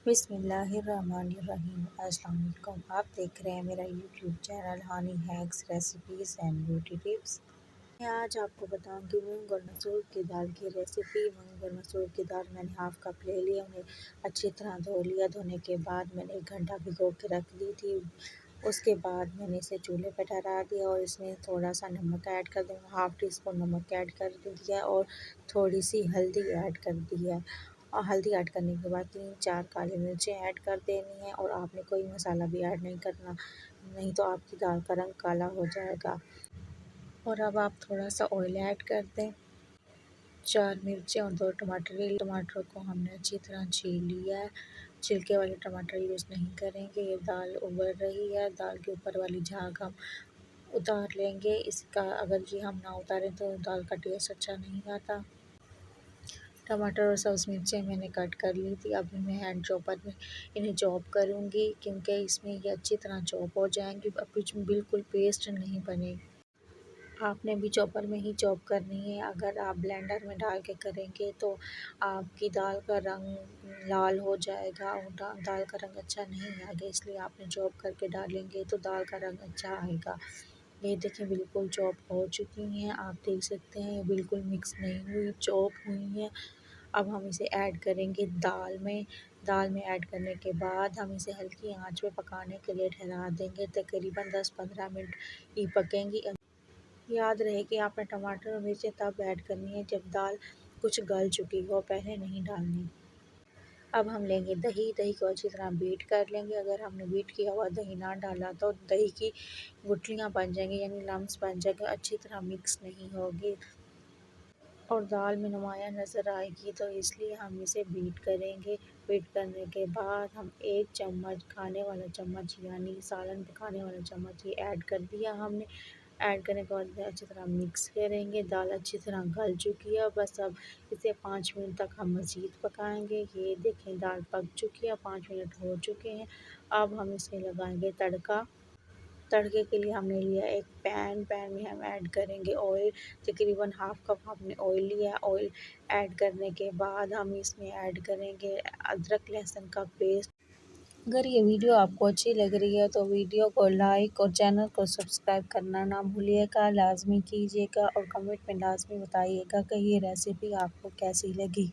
बिस्मिल्लाहिर्रहमानिर्रहीम। अस्सलाम वालेकुम। आप देख रहे हैं मेरा YouTube channel Honey hacks recipes and beauty tips. मैं आज आपको बताऊंगी मूंग और मसूर की दाल की रेसिपी। मूंग और मसूर की दाल मैंने हाफ़ कप ले लिया, उन्हें अच्छी तरह धो लिया। धोने के बाद मैंने 1 घंटा भिगो के रख दी थी। उसके बाद मैंने इसे चूल्हे पर ठहरा दिया और इसमें थोड़ा सा नमक ऐड कर दूँगा। हाफ़ टी स्पून नमक ऐड कर दिया और थोड़ी सी हल्दी ऐड कर दी है। और हल्दी ऐड करने के बाद 3-4 काली मिर्चें ऐड कर देनी है और आपने कोई मसाला भी ऐड नहीं करना, नहीं तो आपकी दाल का रंग काला हो जाएगा। और अब आप थोड़ा सा ऑयल ऐड कर दें। 4 मिर्चें और 2 टमाटर, टमाटर को हमने अच्छी तरह छील लिया है। छिलके वाले टमाटर यूज़ नहीं करेंगे। ये दाल उबल रही है, दाल के ऊपर वाली झाग हम उतार लेंगे। इसका अगर ये हम ना उतारें तो दाल का टेस्ट अच्छा नहीं आता। टमाटर और सब्ज़ मिर्चें मैंने कट कर ली थी। अभी मैं हैंड चॉपर में इन्हें चॉप करूँगी, क्योंकि इसमें ये अच्छी तरह चॉप हो जाएंगी। अब बीच में बिल्कुल पेस्ट नहीं बनेगी। आपने भी चॉपर में ही चॉप करनी है। अगर आप ब्लेंडर में डाल के करेंगे तो आपकी दाल का रंग लाल हो जाएगा और दाल का रंग अच्छा नहीं आएगा, इसलिए आपने चॉप करके डालेंगे तो दाल का रंग अच्छा आएगा। ये देखिए बिल्कुल चॉप हो चुकी हैं, आप देख सकते हैं ये बिल्कुल मिक्स नहीं हुई, चॉप हुई हैं। अब हम इसे ऐड करेंगे दाल में। दाल में ऐड करने के बाद हम इसे हल्की आंच पे पकाने के लिए ठहरा देंगे। तकरीबन 10-15 मिनट ही पकेंगी। याद रहे कि आपने टमाटर और मिर्चें तब ऐड करनी है जब दाल कुछ गल चुकी हो, पहले नहीं डालनी। अब हम लेंगे दही, दही को अच्छी तरह बीट कर लेंगे। अगर हमने बीट किया हुआ दही ना डाला तो दही की गुठलियाँ बन जाएंगी, यानी लम्स बन जाएंगे, अच्छी तरह मिक्स नहीं होगी और दाल में नुमाया नज़र आएगी, तो इसलिए हम इसे बीट करेंगे। बीट करने के बाद हम 1 चम्मच खाने वाला चम्मच, यानी सालन पे खाने वाला चम्मच ये ऐड कर दिया हमने। ऐड करने के बाद अच्छी तरह मिक्स करेंगे। दाल अच्छी तरह गल चुकी है, बस अब इसे 5 मिनट तक हम मज़ीद पकाएंगे। ये देखें दाल पक चुकी है, 5 मिनट हो चुके हैं। अब हम इसमें लगाएंगे तड़का। तड़के के लिए हमने लिया एक पैन में हम ऐड करेंगे ऑयल। तकरीबन हाफ़ कप हमने ऑयल लिया है। ऑयल ऐड करने के बाद हम इसमें ऐड करेंगे अदरक लहसुन का पेस्ट। अगर ये वीडियो आपको अच्छी लग रही है तो वीडियो को लाइक और चैनल को सब्सक्राइब करना ना भूलिएगा, लाजमी कीजिएगा और कमेंट में लाजमी बताइएगा कि ये रेसिपी आपको कैसी लगी।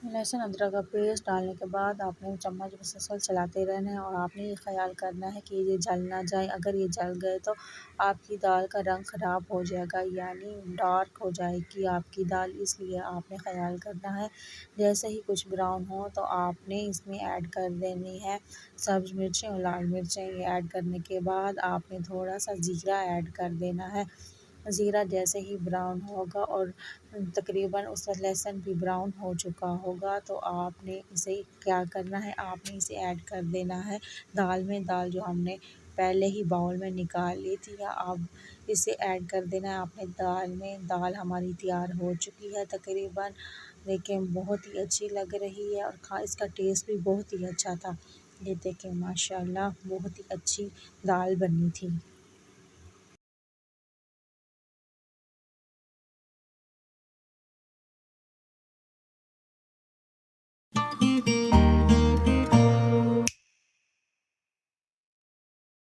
लहसुन अदरक का पेस्ट डालने के बाद आपने चम्मच मुसलसल चलाते रहना है और आपने ये ख्याल करना है कि ये जल ना जाए। अगर ये जल गए तो आपकी दाल का रंग ख़राब हो जाएगा, यानी डार्क हो जाएगी आपकी दाल, इसलिए आपने ख्याल करना है। जैसे ही कुछ ब्राउन हो तो आपने इसमें ऐड कर देनी है सब्ज़ मिर्चें और लाल मिर्चें। ये ऐड करने के बाद आपने थोड़ा सा ज़ीरा ऐड कर देना है। ज़ीरा जैसे ही ब्राउन होगा और तकरीबन उसका लहसुन भी ब्राउन हो चुका होगा तो आपने इसे क्या करना है, आपने इसे ऐड कर देना है दाल में। दाल जो हमने पहले ही बाउल में निकाल ली थी, या अब इसे ऐड कर देना है आपने दाल में। दाल हमारी तैयार हो चुकी है तकरीबन। देखें बहुत ही अच्छी लग रही है और इसका टेस्ट भी बहुत ही अच्छा था। ये देखें माशाल्लाह बहुत ही अच्छी दाल बनी थी।